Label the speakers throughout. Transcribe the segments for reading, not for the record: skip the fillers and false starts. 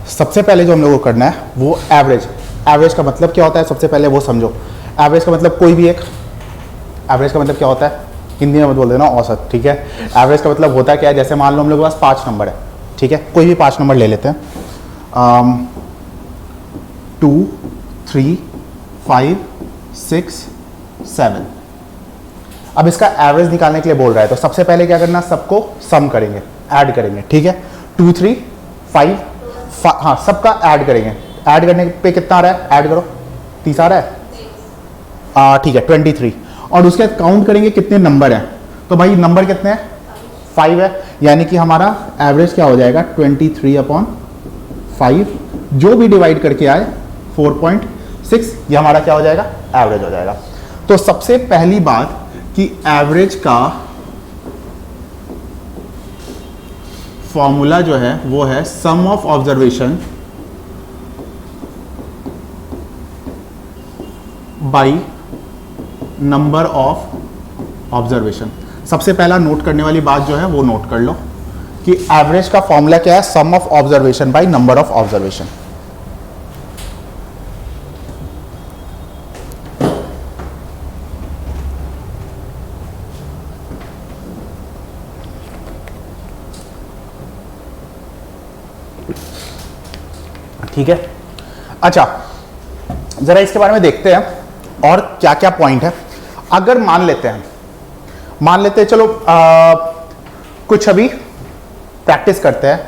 Speaker 1: सबसे पहले जो हम लोगों को करना है वो एवरेज। एवरेज का मतलब क्या होता है सबसे पहले वो समझो। एवरेज का मतलब कोई भी एक, एवरेज का मतलब क्या होता है हिंदी में मत बोल देना औसत, ठीक है। एवरेज का मतलब होता है क्या है, जैसे मान लो हम लोग के पास 5 नंबर है, ठीक है, कोई भी 5 नंबर ले लेते हैं, 2 3 5 6 7। अब इसका एवरेज निकालने के लिए बोल रहा है, तो सबसे पहले क्या करना, सबको सम करेंगे, ऐड करेंगे, ठीक है। 2 3 5, हाँ सबका ऐड करेंगे। ऐड करने पे कितना आ रहा है, ऐड करो, 30 आ रहा है, ठीक है 23। और उसके बाद काउंट करेंगे कितने नंबर हैं, तो भाई नंबर कितने हैं, 5 है, यानी कि हमारा एवरेज क्या हो जाएगा 23/5, जो भी डिवाइड करके आए 4.6, ये हमारा क्या हो जाएगा, एवरेज हो जाएगा। तो सबसे पहली बात कि एवरेज का फॉर्मूला जो है वो है sum of observation by number of observation. सबसे पहला नोट करने वाली बात जो है वो नोट कर लो कि एवरेज का फॉर्मूला क्या है, sum of observation by number of observation. ठीक है, अच्छा जरा इसके बारे में देखते हैं और क्या क्या पॉइंट है। अगर मान लेते हैं चलो कुछ अभी प्रैक्टिस करते हैं।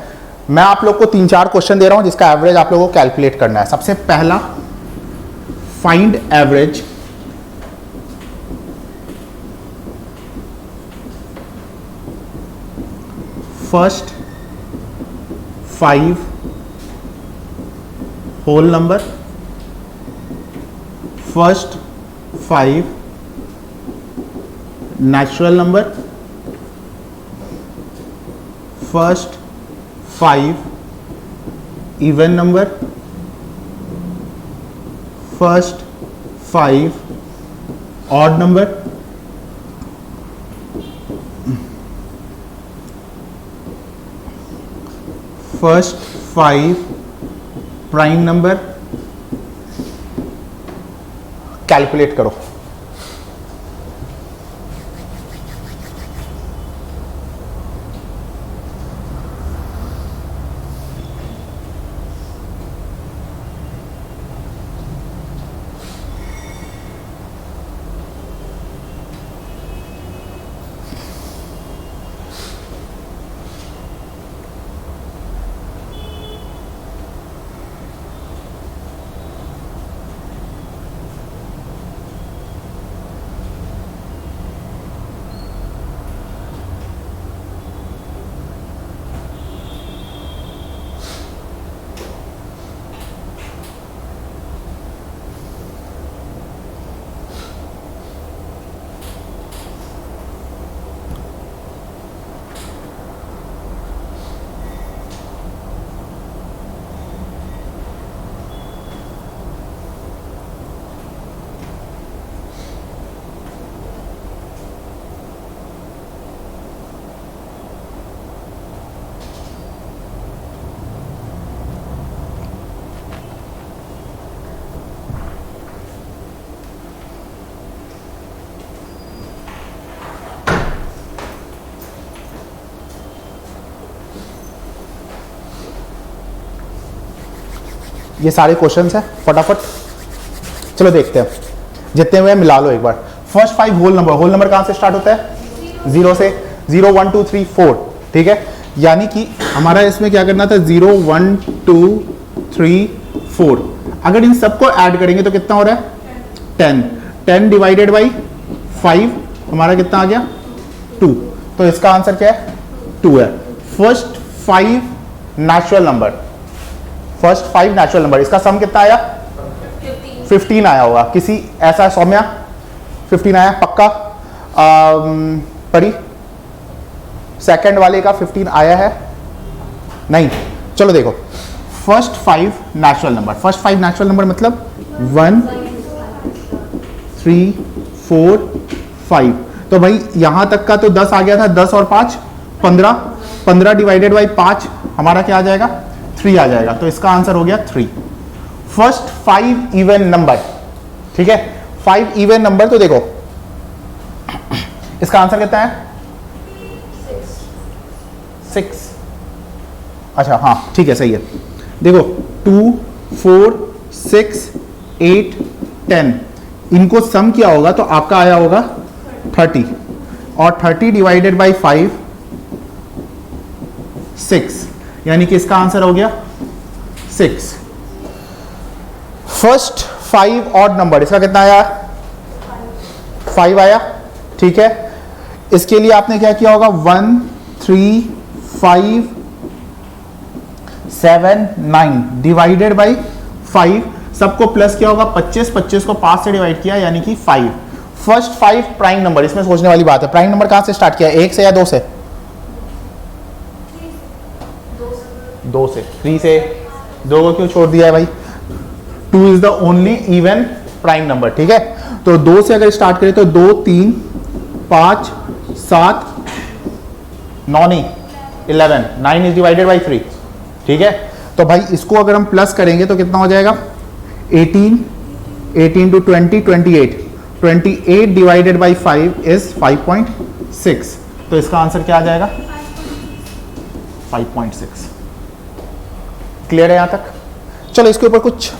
Speaker 1: मैं आप लोग को 3-4 क्वेश्चन दे रहा हूं जिसका एवरेज आप लोगों को कैलकुलेट करना है। सबसे पहला, find average first 5 whole number, first 5 natural number, first 5 even number, first 5 odd number, first 5 prime number. Calculate करो। ये सारे क्वेश्चंस हैं, फटाफट चलो देखते हैं। जितने हुए मिला लो एक बार। फर्स्ट 5 होल नंबर कहां से स्टार्ट होता है, 0 से। 0 1 2 3 4, ठीक है। यानी कि हमारा इसमें क्या करना था, 0 1 2 3 4। अगर इन सबको ऐड करेंगे तो कितना हो रहा है, 10। 10 डिवाइडेड बाई 5 हमारा कितना आ गया, 2। तो इसका आंसर क्या है, 2 है। First 5 natural number, first 5 natural number, इसका सम कितना आया, 15 आया होगा। किसी ऐसा सौम्या 15 आया पक्का, परी सेकंड वाले का 15 आया है नहीं। चलो देखो, first 5 natural number, first 5 natural number मतलब 1 3 4 5। तो भाई यहां तक का तो 10 आ गया था, 10 और 5 15, 15 डिवाइडेड बाई 5 हमारा क्या आ जाएगा, 3 आ जाएगा, तो इसका आंसर हो गया 3। फर्स्ट 5 इवन नंबर, ठीक है, 5 इवन नंबर, तो देखो इसका आंसर कितना है 6। अच्छा हाँ ठीक है, सही है। देखो 2 4 6 8 10, इनको सम किया होगा तो आपका आया होगा 30, और 30 डिवाइडेड बाई 5 6, यानी कि इसका आंसर हो गया 6। फर्स्ट 5 ऑड नंबर, इसका कितना आया 5 आया, ठीक है। इसके लिए आपने क्या किया होगा 1 3 5 7 9 डिवाइडेड बाई 5, सबको प्लस किया होगा 25, 25 को 5 से डिवाइड किया यानी कि 5। फर्स्ट 5 प्राइम नंबर, इसमें सोचने वाली बात है, प्राइम नंबर कहां से स्टार्ट किया, 1 से या 2 से? 2 से। 3 से, 2 को क्यों छोड़ दिया है भाई? 2 is the only even prime number, ठीक है। तो 2 से अगर स्टार्ट करें तो 2 3 5 7 9 नहीं 11, 9 इज डिवाइडेड बाई 3, ठीक है। तो भाई इसको अगर हम प्लस करेंगे तो कितना हो जाएगा 18, 18 टू 20 28, 28 डिवाइडेड बाई 5 इज 5.6, तो इसका आंसर क्या आ जाएगा 5.6। क्लियर है यहां तक? चलो इसके ऊपर कुछ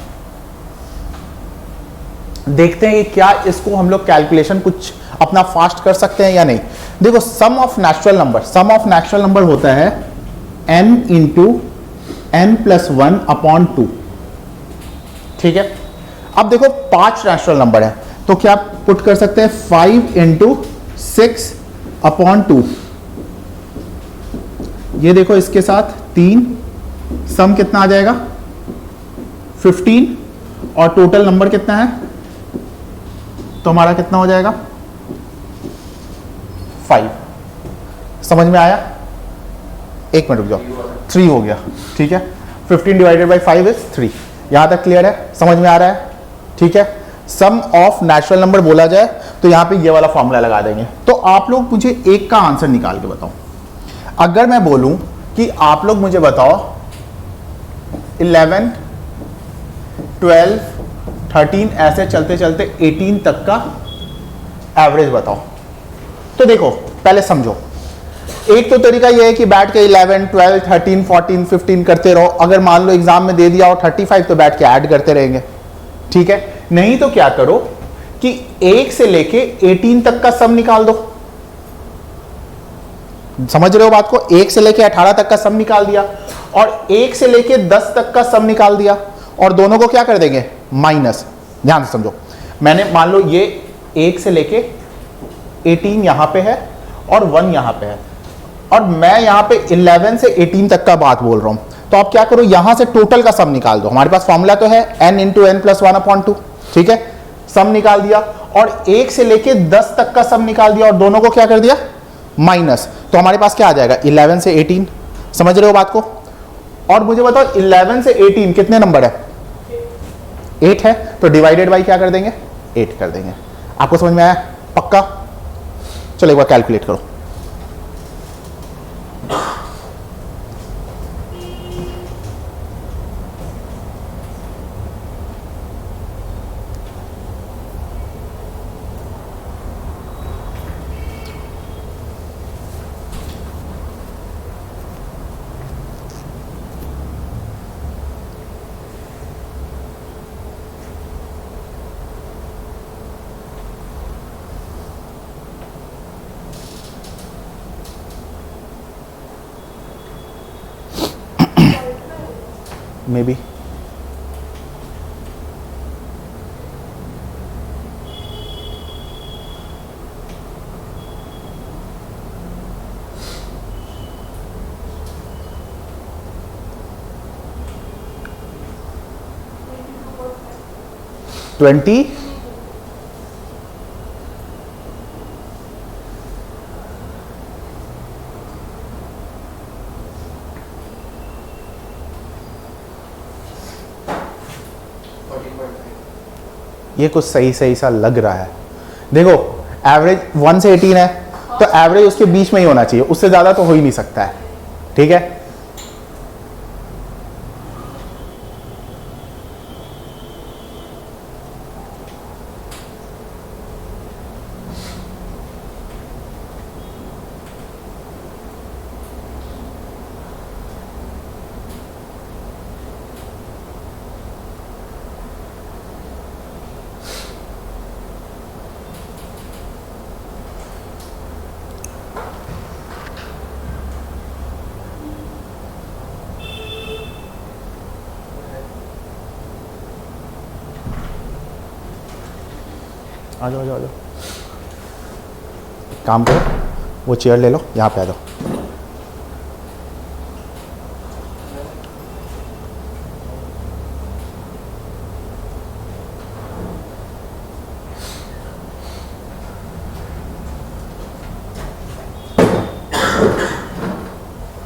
Speaker 1: देखते हैं क्या इसको हम लोग कैलकुलेशन कुछ अपना फास्ट कर सकते हैं या नहीं। देखो sum of natural number, sum of natural number होता है n into n plus 1 upon 2, ठीक है। अब देखो 5 नेचुरल नंबर है, तो क्या पुट कर सकते हैं 5 इंटू 6 अपॉन 2, ये देखो इसके साथ 3, सम कितना आ जाएगा 15, और टोटल नंबर कितना है तो हमारा कितना हो जाएगा 5। समझ में आया? एक मिनट रुक जाओ, 3 हो गया, ठीक है। 15 डिवाइडेड बाई 5 इज 3। यहां तक क्लियर है? समझ में आ रहा है? ठीक है। सम ऑफ नेचुरल नंबर बोला जाए तो यहां पे ये वाला फॉर्मूला लगा देंगे। तो आप लोग मुझे एक का आंसर निकाल के बताओ। अगर मैं बोलूं कि आप लोग मुझे बताओ 11 12 13 ऐसे चलते चलते 18 तक का एवरेज बताओ, तो देखो पहले समझो। एक तो तरीका यह है कि बैठ के 11 12 13 14 15 करते रहो, अगर मान लो एग्जाम में दे दिया हो 35 तो बैठ के ऐड करते रहेंगे, ठीक है। नहीं तो क्या करो कि 1 से लेके 18 तक का सम निकाल दो। समझ रहे हो बात को? 1 से लेके 18 तक का सम निकाल दिया, और 1 से लेके 10 तक का सम निकाल दिया, और दोनों को क्या कर देंगे माइनस। ध्यान से समझो, मैंने मान लो ये 1 से लेके 18 यहां पे है और 1 यहां पे है, और मैं यहां पे 11 से 18 तक का बात बोल रहा हूं। तो आप क्या करो, यहां से टोटल का सम निकाल दो। हमारे पास फॉर्मूला तो है n into n plus 1 upon 2, ठीक है। सम निकाल दिया, और 1 से लेके 10 तक का सम निकाल दिया, और दोनों को क्या कर दिया माइनस। तो हमारे पास क्या आ जाएगा 11 से 18। समझ रहे हो बात को? और मुझे बताओ 11 से 18 कितने नंबर है? 8 है, तो डिवाइडेड बाई क्या कर देंगे 8 कर देंगे। आपको समझ में आया? पक्का? चलो एक बार कैलकुलेट करो। मे बी ट्वेंटी ये कुछ सही सही सा लग रहा है। देखो एवरेज 1 से 18 है, तो एवरेज उसके बीच में ही होना चाहिए, उससे ज्यादा तो हो ही नहीं सकता है, ठीक है। आ जाओ आ जाओ आ जाओ, काम करो, वो चेयर ले लो, यहाँ पे आ जाओ।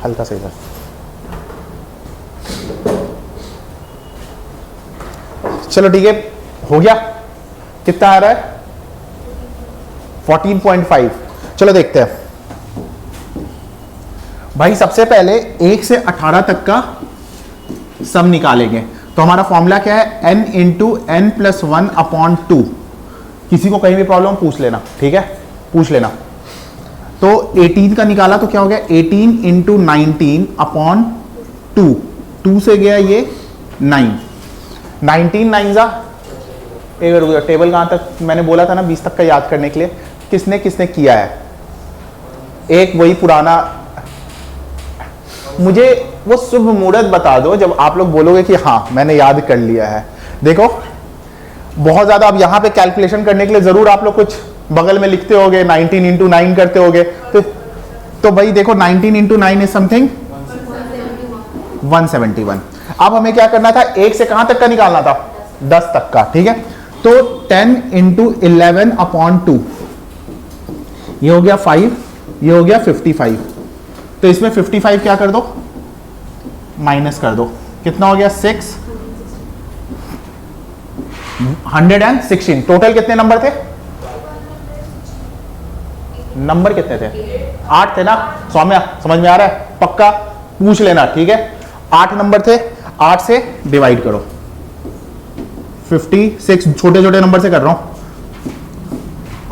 Speaker 1: हल्का सा इधर, चलो ठीक है, हो गया। कितना आ रहा है? 14.5। चलो देखते हैं भाई। सबसे पहले 1 से 18 तक का सम निकालेंगे। तो हमारा फॉर्मूला क्या है? n into n plus 1 upon 2। किसी को कहीं भी प्रॉब्लम पूछ लेना, ठीक है, पूछ लेना। तो 18 का निकाला तो क्या हो गया? 18 इंटू 19 अपॉन 2। 2 से गया ये 9। 19 9 जा, एक रुक जाओ, टेबल कहाँ तक मैंने बोला था ना 20 तक का याद करने के लिए। किसने किसने किया है? एक वही पुराना, मुझे वो शुभ मुहूर्त बता दो जब आप लोग बोलोगे कि हाँ मैंने याद कर लिया है। देखो बहुत ज्यादा अब यहाँ पे कैलकुलेशन करने के लिए जरूर आप लोग कुछ बगल में लिखते होगे, 19 इंटू 9 करते होगे। तो भाई देखो 19 इंटू 9 इज समथिंग 171। अब हमें क्या करना था? 1 से कहां तक का निकालना था? 10 तक का, ठीक है। तो 10 इंटू 11 अपॉन 2, ये हो गया 5, ये हो गया 55। तो इसमें 55 क्या कर दो? माइनस कर दो। कितना हो गया? 6। 116। टोटल कितने नंबर थे? नंबर कितने थे? 8 थे ना सौम्या? समझ में आ रहा है? पक्का पूछ लेना, ठीक है। 8 नंबर थे, 8 से डिवाइड करो। 56 छोटे छोटे नंबर से कर रहा हूं।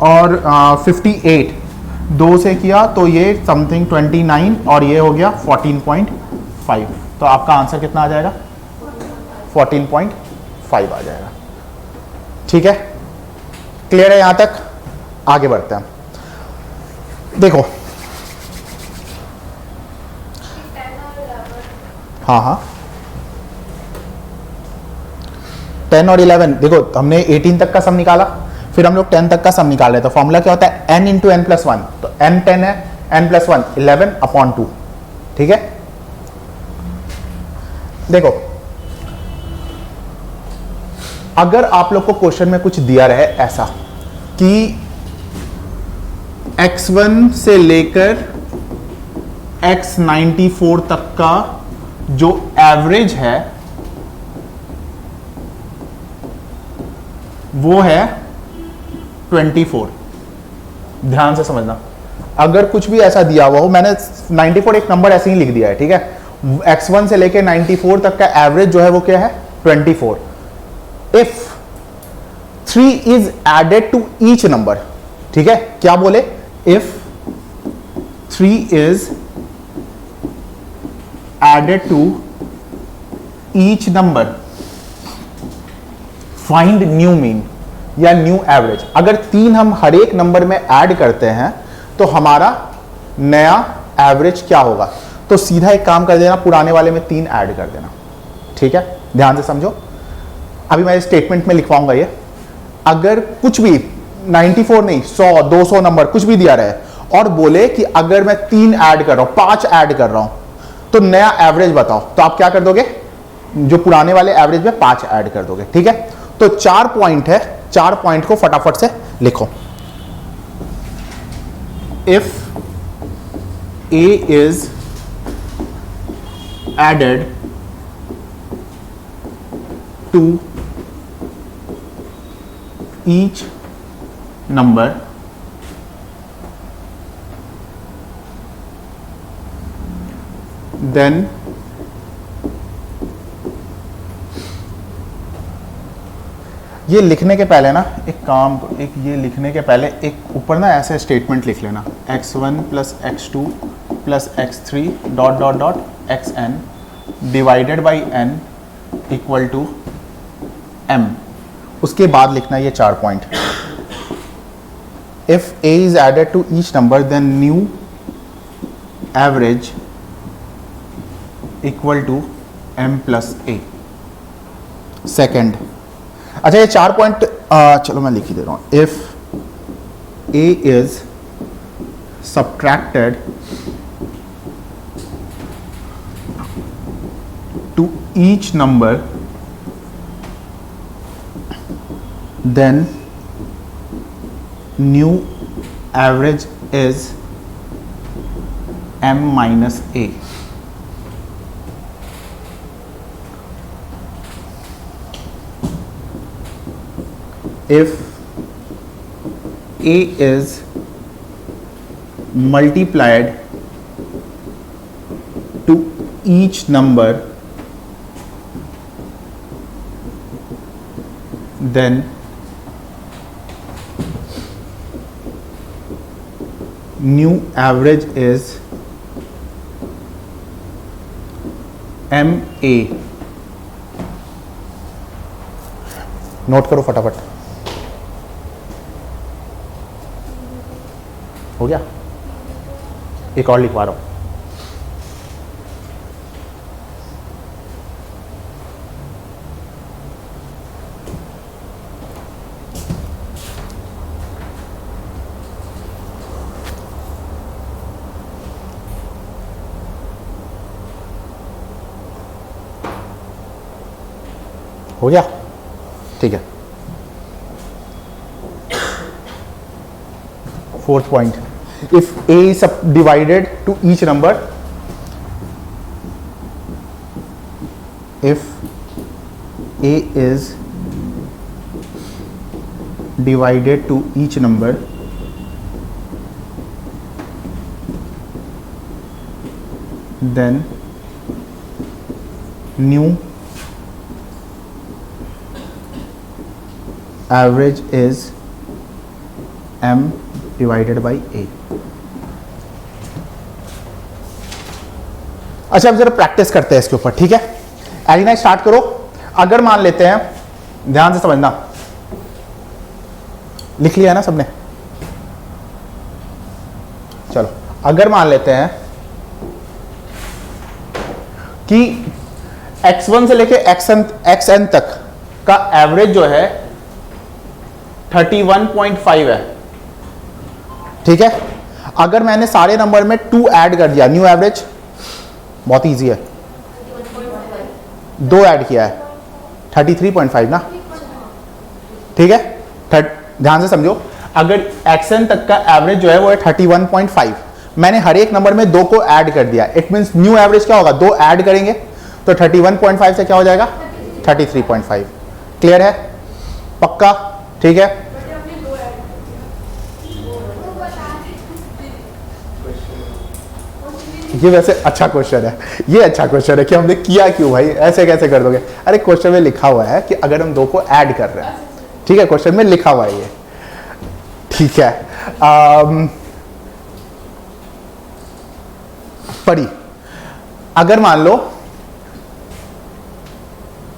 Speaker 1: और 58 2 से किया तो ये समथिंग 29, और ये हो गया 14.5। तो आपका आंसर कितना आ जाएगा? 14.5 आ जाएगा, ठीक है। क्लियर है यहां तक? आगे बढ़ते हैं। देखो हाँ हाँ, 10 और 11। देखो हमने 18 तक का सम निकाला, फिर हम लोग 10 तक का सम निकाल रहे। तो फॉर्मूला क्या होता है? n into n plus 1। तो n 10 है, n प्लस 1 11 अपॉन 2, ठीक है। देखो अगर आप लोग को क्वेश्चन में कुछ दिया रहे ऐसा कि x1 से लेकर x94 तक का जो एवरेज है वो है 24। ध्यान से समझना, अगर कुछ भी ऐसा दिया हुआ हो, मैंने 94 एक नंबर ऐसे ही लिख दिया है, ठीक है। x1 से लेकर 94 तक का एवरेज जो है वो क्या है? 24। If 3 is added to each number, ठीक है। क्या बोले? If 3 is added to each number, find new mean या न्यू एवरेज। अगर 3 हम हर एक नंबर में ऐड करते हैं तो हमारा नया एवरेज क्या होगा? तो सीधा एक काम कर देना, पुराने वाले में 3 ऐड कर देना, ठीक है। ध्यान से समझो, अभी मैं स्टेटमेंट में लिखवाऊंगा ये। अगर कुछ भी 94 नहीं 100 200 नंबर कुछ भी दिया रहे और बोले कि अगर मैं 3 ऐड कर रहा हूं, 5 ऐड कर रहा हूं तो नया एवरेज बताओ, तो आप क्या कर दोगे? जो पुराने वाले एवरेज में 5 ऐड कर दोगे, ठीक है। तो 4 पॉइंट है, 4 पॉइंट को फटाफट से लिखो। If A is added to each number then ये लिखने के पहले ना एक काम, एक ये लिखने के पहले एक ऊपर ना ऐसे स्टेटमेंट लिख लेना, x1 plus x2 plus x3 dot dot dot xn divided by n equal to m। उसके बाद लिखना ये 4 point. If a is added to each number then new average equal to m plus a। Second, अच्छा ये 4 point चलो मैं लिख ही दे रहा हूं। If A is subtracted to each number, then new average is m minus a. If a is multiplied to each number, then new average is MA. Note करो फटाफट। हो गया? एक और लिखवा रहा हूं। हो गया? ठीक है। Fourth point, if a is divided to each number, if a is divided to each number, then new average is m divided by a. अच्छा, अब जरा प्रैक्टिस करते हैं इसके ऊपर, ठीक है? एलिना स्टार्ट करो। अगर मान लेते हैं, ध्यान से समझना, लिख लिया ना सबने? चलो, अगर मान लेते हैं कि x1 से लेके xn तक का एवरेज जो है 31.5 है, ठीक है? अगर मैंने सारे नंबर में 2 ऐड कर दिया, न्यू एवरेज बहुत इजी है, 2 ऐड किया है 33.5 ना, ठीक है? ध्यान से समझो, अगर xn तक का एवरेज जो है वो है 31.5, मैंने हर एक नंबर में 2 को ऐड कर दिया, इट मींस न्यू एवरेज क्या होगा? 2 ऐड करेंगे तो 31.5 से क्या हो जाएगा? 33.5। क्लियर है? पक्का? ठीक है? ये वैसे अच्छा क्वेश्चन है, ये अच्छा क्वेश्चन है कि हमने किया क्यों भाई, ऐसे कैसे कर दोगे? अरे क्वेश्चन में लिखा हुआ है कि अगर हम 2 को ऐड कर रहे हैं, ठीक है? क्वेश्चन में लिखा हुआ है ये, ठीक है? पढ़ी, अगर मान लो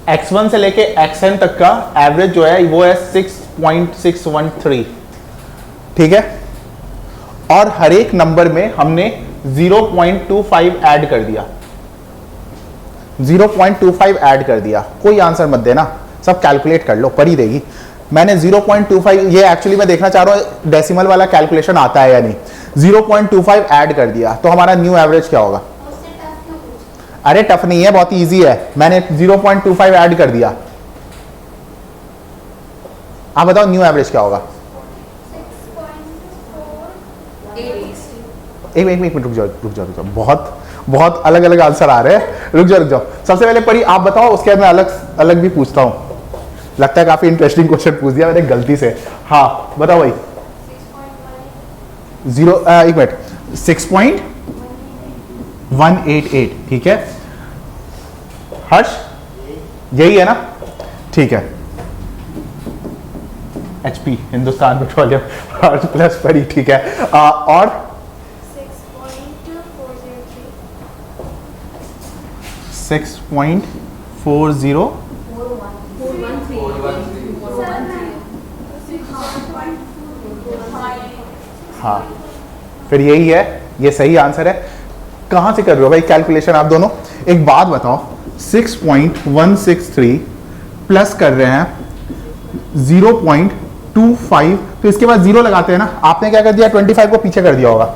Speaker 1: x1 से लेके xn तक का एवरेज जो है वो है 6.613, ठीक है? और हर एक नंबर में हमने 0.25 ऐड कर दिया, 0.25 ऐड कर दिया। कोई आंसर मत देना, सब कैलकुलेट कर लो, पढ़ी देगी। मैंने 0.25, ये एक्चुअली मैं देखना चाह रहा हूँ डेसिमल वाला कैलकुलेशन आता है या नहीं। 0.25 ऐड कर दिया तो हमारा न्यू एवरेज क्या होगा? अरे टफ नहीं है, बहुत इजी है। मैंने 0.25 ऐड कर दिया, आप बताओ न्यू एवरेज क्या होगा? एक मिनट रुक जाओ, बहुत अलग अलग आंसर आ रहे हैं। रुक जाओ, सबसे पहले परी आप बताओ, उसके बाद मैं अलग भी पूछता हूँ। लगता है काफी इंटरेस्टिंग क्वेश्चन पूछ दिया मैंने गलती से। हाँ बताओ भाई। 6.188, ठीक है? हर्ष यही है ना? ठीक है। HP हिंदुस्तान पेट्रोलियम, हर्ष प्लस परी, ठीक है? और 6.40 हाँ, फिर यही है, ये सही आंसर है। कहां से कर रहे हो भाई कैलकुलेशन आप दोनों? एक बात बताओ, 6.163 प्लस कर रहे हैं 25, तो इसके बाद 0 लगाते हैं ना, आपने क्या कर दिया 25 को पीछे कर दिया होगा,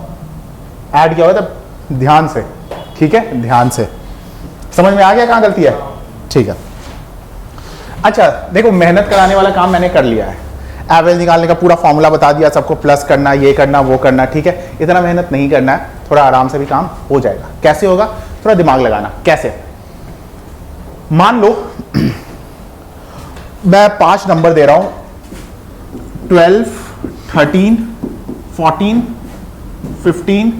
Speaker 1: ऐड किया होगा, तब ध्यान से, ठीक है, ध्यान से, समझ में आ गया कहाँ गलती है, ठीक है। अच्छा देखो, मेहनत कराने वाला काम मैंने कर लिया है, एवरेज निकालने का पूरा फॉर्मूला बता दिया सबको, प्लस करना, ये करना, वो करना, ठीक है, इतना मेहनत नहीं करना है, थोड़ा आराम से भी काम हो जाएगा। कैसे होगा, थोड़ा दिमाग लगाना। कैसे, मान लो मैं 5 नंबर दे रहा हूं, 12, 13, 14, 15,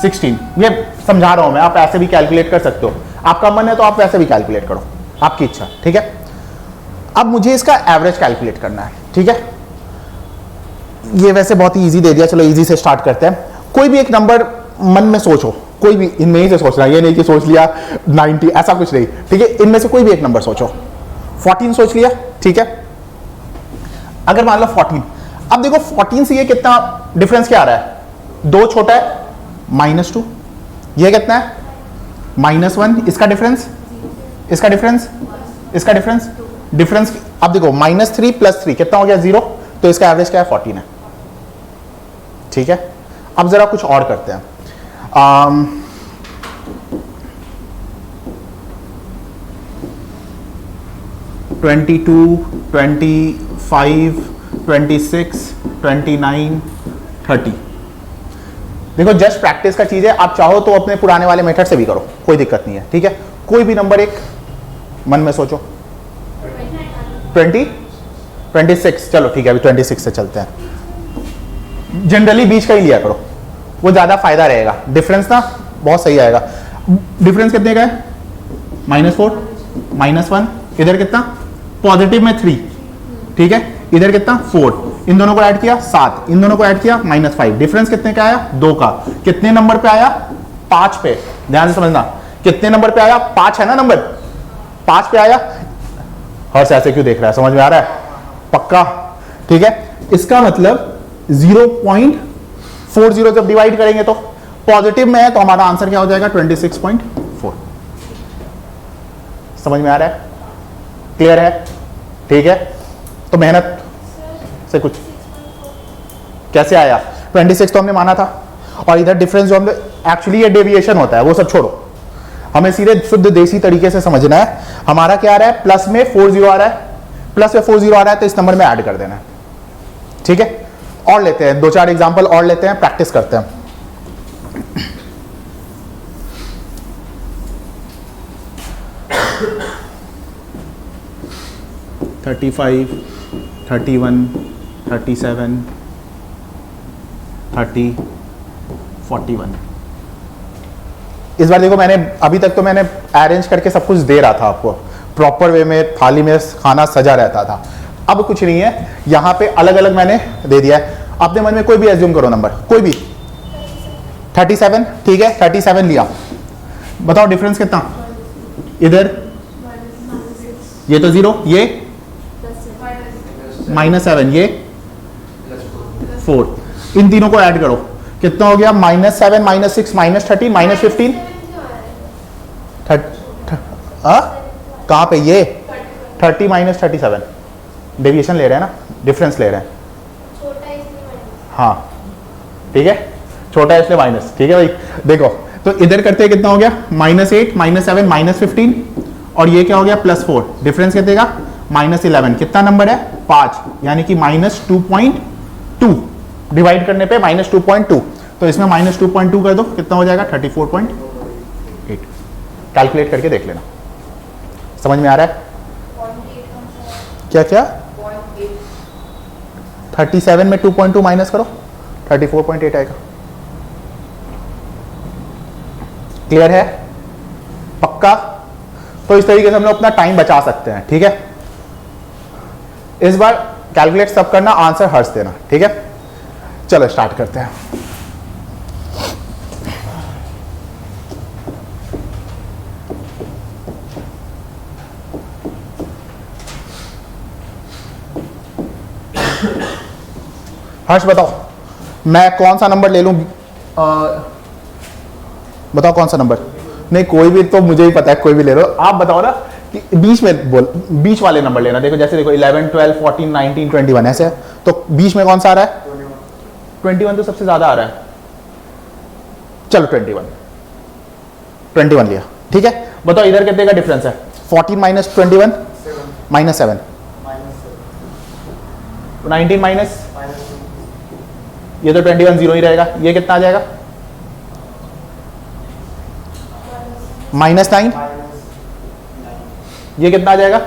Speaker 1: 16, ये समझा रहा हूं मैं, आप ऐसे भी कैलकुलेट कर सकते हो, आपका मन है तो आप वैसे भी कैलकुलेट करो, आपकी इच्छा, ठीक है। अब मुझे इसका एवरेज कैलकुलेट करना है, ठीक है। ये वैसे बहुत ही इजी दे दिया, चलो इजी से स्टार्ट करते हैं। कोई भी एक नंबर मन में सोचो, कोई भी इनमें ही से सोचना, ये नहीं कि सोच लिया 90, ऐसा कुछ नहीं, ठीक है, इनमें से कोई भी एक नंबर सोचो। 14 सोच लिया, ठीक है। अगर मान लो 14, अब देखो 14 से ये कितना डिफरेंस क्या आ रहा है, 2 छोटा है, -2, ये कितना है -1, इसका डिफरेंस, इसका डिफरेंस, इसका डिफरेंस, डिफरेंस, अब देखो -3 + 3 कितना हो गया 0, तो इसका एवरेज क्या है 14 है, ठीक है। अब जरा कुछ और करते हैं, 22, 25, 26, 29, 30। देखो जस्ट प्रैक्टिस का चीज है, आप चाहो तो अपने पुराने वाले मेथड से भी करो, कोई दिक्कत नहीं है, ठीक है। कोई भी नंबर एक मन में सोचो, 20, 26, चलो ठीक है, अभी 26 से चलते हैं। जनरली बीच का ही लिया करो, वो ज्यादा फायदा रहेगा, डिफरेंस ना बहुत सही आएगा। डिफरेंस कितने का है, -4, -1, इधर कितना, पॉजिटिव में 3, ठीक है, इधर कितना 4, इन दोनों को ऐड किया 7, इन दोनों को ऐड किया -5, डिफरेंस कितने का आया 2 का, कितने नंबर पे आया 5 पे, ध्यान से समझना, कितने नंबर पे आया 5 है ना नंबर, 5 पे आया। हर्ष ऐसे क्यों देख रहा है, समझ में आ रहा है पक्का, ठीक है। इसका मतलब 0.40 जब डिवाइड करेंगे तो पॉजिटिव में है, तो हमारा आंसर क्या हो जाएगा 26.4। समझ में आ रहा है, क्लियर है, ठीक है। तो मेहनत से कुछ कैसे आया, 26 तो हमने माना था, और इधर डिफरेंस जो हमने, एक्चुअली ये डेविएशन होता है, वो सब छोड़ो, हमें सीधे शुद्ध देसी तरीके से समझना है। हमारा क्या आ रहा है, प्लस में 40 आ रहा है, प्लस में 40 आ रहा है, तो इस नंबर में ऐड कर देना है, ठीक है। और लेते हैं 2-4 एग्जांपल और लेते हैं, प्रैक्टिस करते हैं। $35, $31, $37, $30, $41। इस बार देखो, मैंने अभी तक तो मैंने अरेंज करके सब कुछ दे रहा था आपको, प्रॉपर वे में थाली में खाना सजा रहता था। अब कुछ नहीं है, यहाँ पे अलग अलग मैंने दे दिया है, अपने मन में कोई भी एज्यूम करो नंबर, कोई भी। 37, ठीक है, 37 लिया, बताओ डिफरेंस कितना, इधर ये तो 0, ये -7, ये 4, इन तीनों को ऐड करो, कितना हो गया -7, -6, -30, -15, कहां पे, ये 30 - 37, डेविएशन ले रहे हैं ना, डिफरेंस ले रहे हैं, हाँ ठीक है, छोटा है इसलिए माइनस, ठीक है भाई। देखो तो इधर करते हैं, कितना हो गया -8, -7, -15, और ये क्या हो गया +4, डिफरेंस कितने का -11, कितना नंबर है 5, यानी कि -2.2, डिवाइड करने पे -2.2, तो इसमें -2.2 कर दो, कितना हो जाएगा 34.8। कैलकुलेट करके देख लेना, समझ में आ रहा है क्या क्या, 37 में 2.2 माइनस करो, 34.8 आएगा। क्लियर है, पक्का। तो इस तरीके से हम लोग अपना टाइम बचा सकते हैं, ठीक है। इस बार कैलकुलेट सब करना, आंसर हर्ष देना, ठीक है। चलो स्टार्ट करते हैं। हर्ष बताओ, मैं कौन सा नंबर ले लूं, बताओ कौन सा नंबर, नहीं कोई भी, तो मुझे ही पता है, कोई भी ले लो, आप बताओ ना कि बीच में बोल, बीच वाले नंबर लेना। देखो जैसे देखो 11, 12, 14, 19, 21 ऐसे है, तो बीच में कौन सा आ रहा है? 21 तो सबसे ज्यादा आ रहा है। चलो 21 लिया, ठीक है। बताओ इधर कितने का डिफरेंस है? 14 माइनस 21 माइनस 7, 19 माइनस, ये तो 21 जीरो ही रहेगा। ये कितना आ जाएगा? -9, ये कितना आ जाएगा?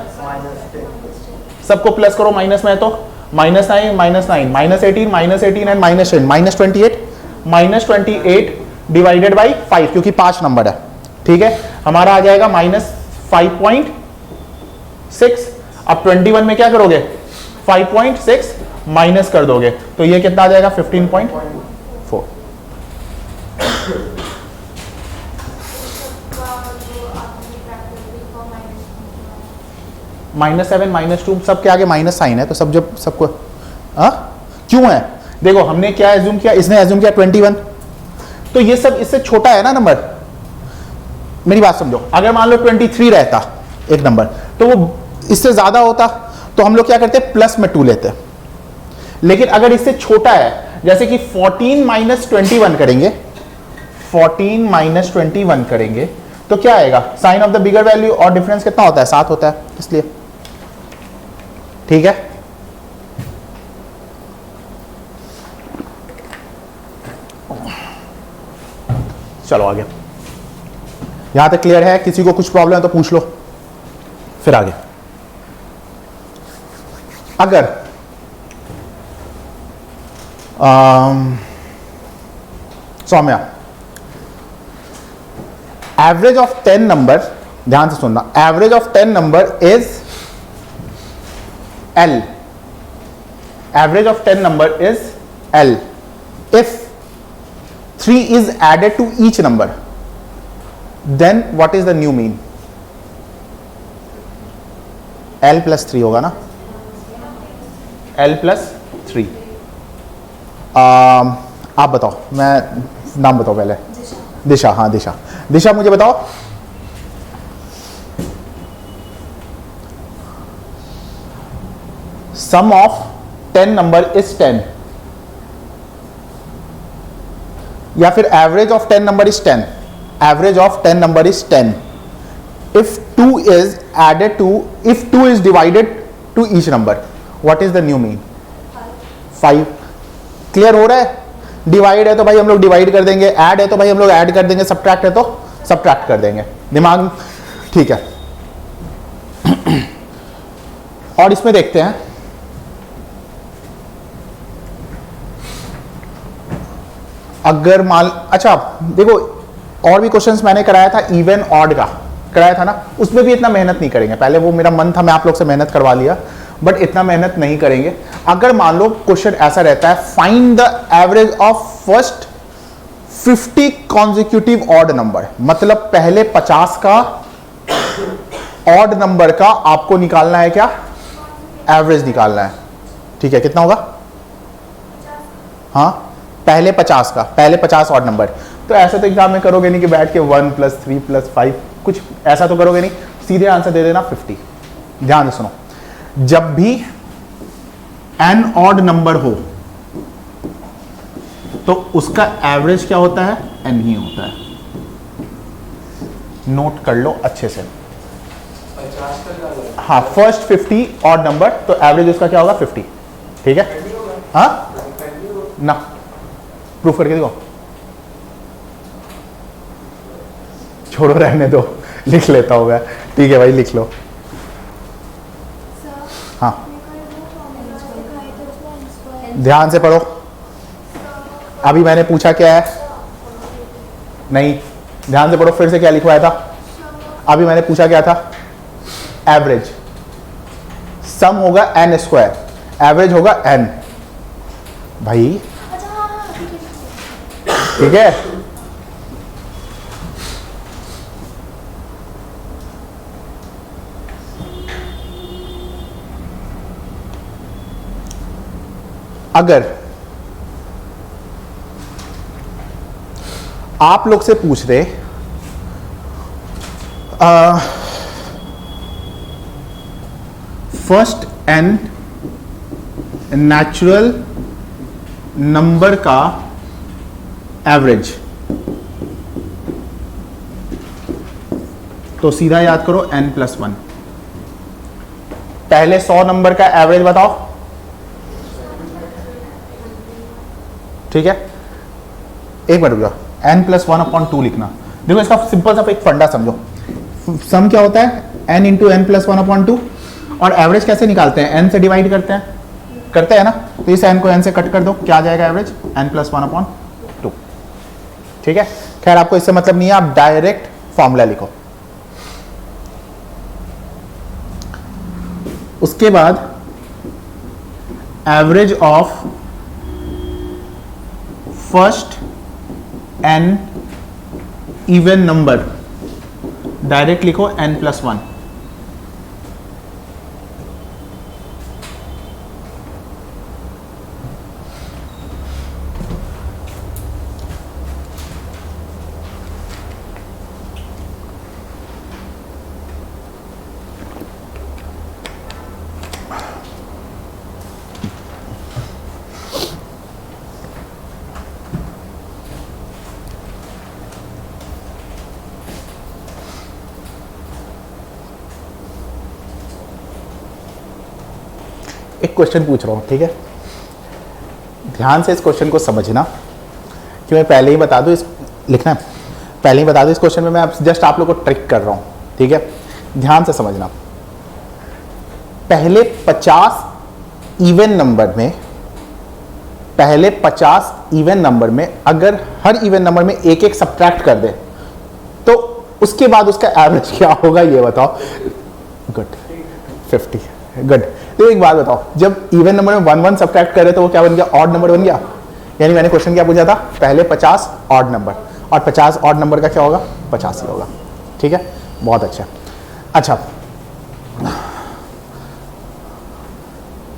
Speaker 1: सबको प्लस करो माइनस में, तो -9 -9 -18 -18 एंड -10 -28 डिवाइडेड बाई 5, क्योंकि 5 नंबर है, ठीक है। हमारा आ जाएगा -5.6। अब 21 में क्या करोगे? 5.6 माइनस कर दोगे, तो ये कितना आ जाएगा? 15.4। -7 -2 सबके आगे माइनस साइन है, तो सब जब सबको क्यों है? देखो हमने क्या एज्यूम किया, इसने एज्यूम किया 21, तो ये सब इससे छोटा है ना नंबर। मेरी बात समझो, अगर मान लो 23 रहता एक नंबर, तो वो इससे ज्यादा होता, तो हम लोग क्या करते? प्लस में 2 लेते। लेकिन अगर इससे छोटा है, जैसे कि 14 माइनस 21 करेंगे, 14 माइनस 21 करेंगे, तो क्या आएगा? Sign of the bigger value, और डिफरेंस कितना होता है? 7 होता है, इसलिए, ठीक है। चलो आगे, यहां तक क्लियर है? किसी को कुछ प्रॉब्लम है तो पूछ लो, फिर आगे। अगर सौम्या, एवरेज ऑफ 10 नंबर, ध्यान से सुनना, average of 10 number is L, average of 10 number is L if 3 is added to each number, then what is the new mean? L plus 3 होगा ना, L plus 3। आप बताओ, मैं नाम बताओ पहले। दिशा, हाँ दिशा, दिशा मुझे बताओ, सम ऑफ 10 नंबर इज 10, या फिर average of 10 number is 10, average of 10 number is 10 if 2 is added to, if 2 is divided to each number, what is the new mean? 5। Clear हो रहा है? डिवाइड है तो भाई हम लोग डिवाइड कर देंगे, ऐड है तो भाई हम लोग ऐड कर देंगे, सब्ट्रैक्ट है तो सब्ट्रैक्ट कर देंगे, दिमाग ठीक है। और इसमें देखते हैं, अगर मान, अच्छा देखो और भी क्वेश्चंस मैंने कराया था, इवन ऑड का कराया था ना, उसमें भी इतना मेहनत नहीं करेंगे। पहले वो मेरा मन था, मैं आप लोग से मेहनत करवा लिया, बट इतना मेहनत नहीं करेंगे। अगर मान लो क्वेश्चन ऐसा रहता है, find the average of first 50 consecutive odd number, मतलब पहले 50 का ऑड नंबर का आपको निकालना है, क्या एवरेज निकालना है, ठीक है। कितना होगा? हाँ पहले 50 का, पहले 50 ऑड नंबर। तो ऐसा तो एग्जाम में करोगे नहीं कि बैठ के 1 + 3 + 5, कुछ ऐसा तो करोगे नहीं, सीधे आंसर दे देना 50। ध्यान से सुनो, जब भी एन ऑड नंबर हो तो उसका एवरेज क्या होता है? एन ही होता है। नोट कर लो अच्छे से। हाँ फर्स्ट 50 ऑड नंबर, तो एवरेज उसका क्या होगा? 50, ठीक है। हाँ ना, प्रूफ करके देखो, छोड़ो रहने दो, लिख लेता हूँ मैं, ठीक है भाई लिख लो। हाँ ध्यान से पढ़ो, अभी मैंने पूछा क्या है? नहीं, ध्यान से पढ़ो, फिर से क्या लिखवाया था? अभी मैंने पूछा क्या था? एवरेज। सम होगा n², एवरेज होगा n भाई, ठीक है। अगर आप लोग से पूछ दे फर्स्ट n नेचुरल नंबर का एवरेज, तो सीधा याद करो n+1। पहले 100 नंबर का एवरेज बताओ, ठीक है। एक मिनट रुक जाओ, n+1/2 लिखना। देखो इसका सिंपल सा एक फंडा समझो। सम क्या होता है, n इंटू n+1/2, और एवरेज कैसे निकालते हैं, n से डिवाइड करते हैं ना। तो इस n को n से कट कर दो, क्या आ जाएगा एवरेज, n+1/2, ठीक है। खैर आपको इससे मतलब नहीं है, आप डायरेक्ट फॉर्मूला लिखो। उसके बाद average of first n even number, direct लिखो n+1। एक क्वेश्चन पूछ रहा हूं, ठीक है। ध्यान से इस क्वेश्चन को समझना, कि मैं पहले ही बता दूं, इस लिखना है पहले ही बता दूं, इस क्वेश्चन में मैं जस्ट आप लोग को ट्रिक कर रहा हूं, ठीक है। ध्यान से समझना। पहले 50 इवन नंबर में अगर हर इवन नंबर में एक एक सब्ट्रैक्ट कर दे, तो उसके बाद उसका एवरेज क्या होगा ये बताओ। Good, 50, good. तो एक बात बताओ, जब इवन नंबर में 1 1 सब्ट्रैक्ट करे तो वो क्या बन गया, ऑड नंबर बन गया। यानी मैंने क्वेश्चन क्या पूछा था, पहले 50 ऑड नंबर, और 50 ऑड नंबर का क्या होगा, 50 ही होगा, ठीक है। बहुत अच्छा। अच्छा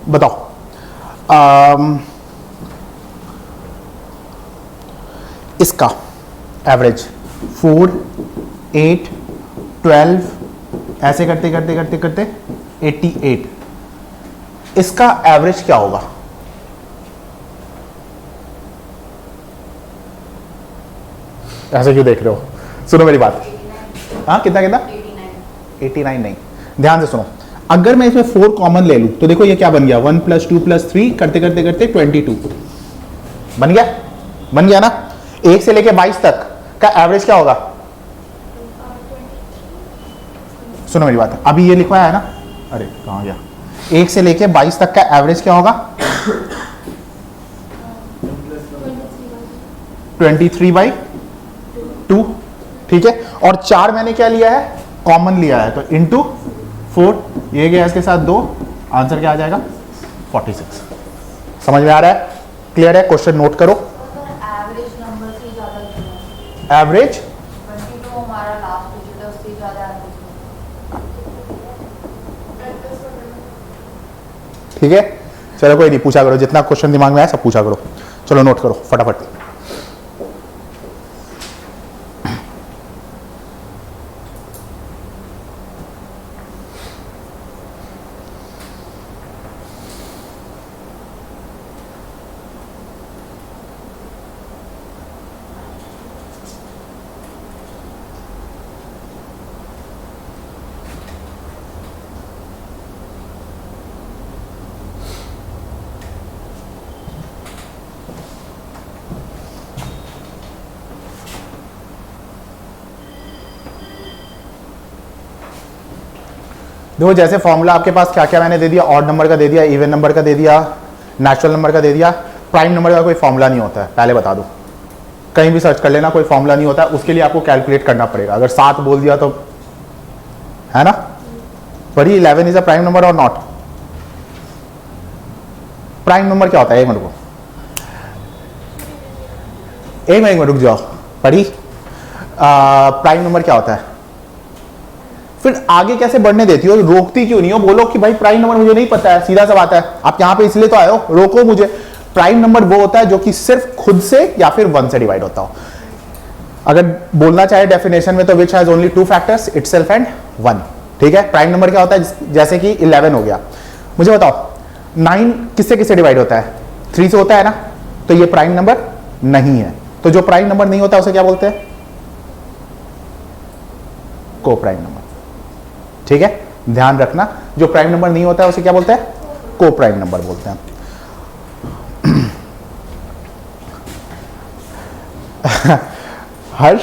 Speaker 1: बताओ, इसका एवरेज 4 8 12 ऐसे करते करते करते करते 88, इसका एवरेज क्या होगा। ऐसे क्यों देख रहे हो, सुनो मेरी बात। हाँ कितना 89 नहीं, ध्यान से सुनो। अगर मैं इसमें 4 कॉमन ले लूं तो देखो ये क्या बन गया, 1 + 2 + 3 करते करते करते 22 बन गया ना। 1 से लेके 22 तक का एवरेज क्या होगा, सुनो मेरी बात। अभी ये लिखवाया है ना, अरे कहां गया, 1 से लेके 22 तक का एवरेज क्या होगा, 23/2, ठीक है। और 4 मैंने क्या लिया है, कॉमन लिया है, तो इंटू 4, ये गया इसके साथ 2, आंसर क्या आ जाएगा 46। समझ में आ रहा है, क्लियर है। क्वेश्चन नोट करो।
Speaker 2: एवरेज नंबर से ज्यादा,
Speaker 1: एवरेज
Speaker 2: 22 हमारा लास्ट डिजिट है, उससे ज्यादा एवरेज,
Speaker 1: ठीक है। चलो कोई नहीं, पूछा करो, जितना क्वेश्चन दिमाग में आया सब पूछा करो। चलो नोट करो फटाफट। देखो जैसे फॉर्मूला आपके पास क्या क्या मैंने दे दिया, ऑड नंबर का दे दिया, इवन नंबर का दे दिया, नेचुरल नंबर का दे दिया। प्राइम नंबर का कोई फॉर्मूला नहीं होता है, पहले बता दो, कहीं भी सर्च कर लेना, कोई फॉर्मूला नहीं होता है। उसके लिए आपको कैलकुलेट करना पड़ेगा। अगर 7 बोल दिया तो है ना, बड़ी 11 इज अ प्राइम नंबर और नॉट। प्राइम नंबर क्या होता है, एक मिनट रुक जाओ, पढ़ी। प्राइम नंबर क्या होता है, फिर आगे कैसे बढ़ने देती हो, रोकती क्यों नहीं हो, बोलो कि भाई प्राइम नंबर मुझे नहीं पता है, सीधा सा बात है। आप यहां पे इसलिए तो आए हो, रोको मुझे। प्राइम नंबर वो होता है जो कि सिर्फ खुद से या फिर 1 से डिवाइड होता हो। अगर बोलना चाहे डेफिनेशन में तो which has only 2 factors, itself and 1, ठीक है। प्राइम नंबर क्या होता है, जैसे कि 11 हो गया। मुझे बताओ 9 किससे किससे डिवाइड होता है? 3 से होता है ना, तो ये प्राइम नंबर नहीं है। तो जो प्राइम नंबर नहीं होता उसे क्या बोलते हैं? को प्राइम नंबर। ठीक है, ध्यान रखना, जो प्राइम नंबर नहीं होता है उसे क्या बोलते हैं? को प्राइम नंबर बोलते हैं। हर्ष,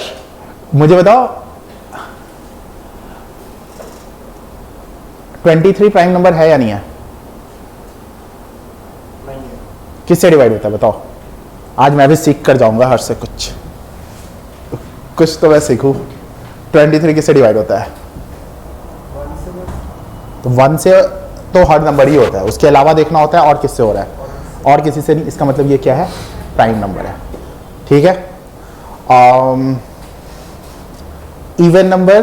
Speaker 1: मुझे बताओ 23 प्राइम नंबर है या नहीं है? किससे डिवाइड होता है बताओ? आज मैं भी सीख कर जाऊंगा हर्ष से कुछ तो मैं सीखूं। 23 किससे डिवाइड होता है? तो 1 से तो हर नंबर ही होता है, उसके अलावा देखना होता है और किससे हो रहा है, और किसी से नहीं। इसका मतलब ये क्या है? प्राइम नंबर है। ठीक है, इवन नंबर